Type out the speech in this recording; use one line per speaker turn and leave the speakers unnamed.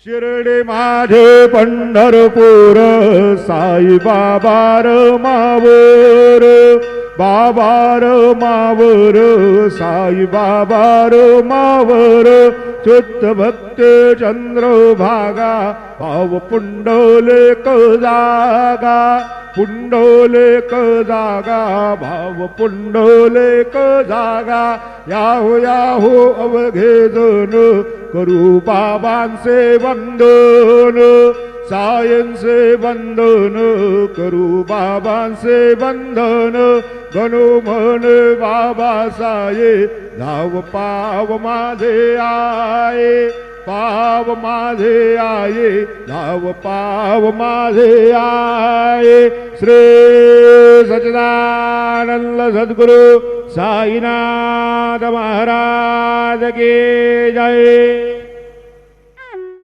शिर्डी माझे पंढरपूर साई बाबार मावर बाबार मावर साई बाबार मावर चित्त भक्त चंद्रभागा भाव पुंडलिक जागा पुंडलिक जागा भाव पुंडलिक जागा याहो याहो अवघे जन करू बाबांचे वंदन सायंचे वंदन करू बाबांचे वंदन गणू मन बाबा साये धाव पाव माझे आये पाव माझे आये धाव पाव माझे आये श्री सच्चिदानंद सद्गुरु साईनाथ महाराज की जय।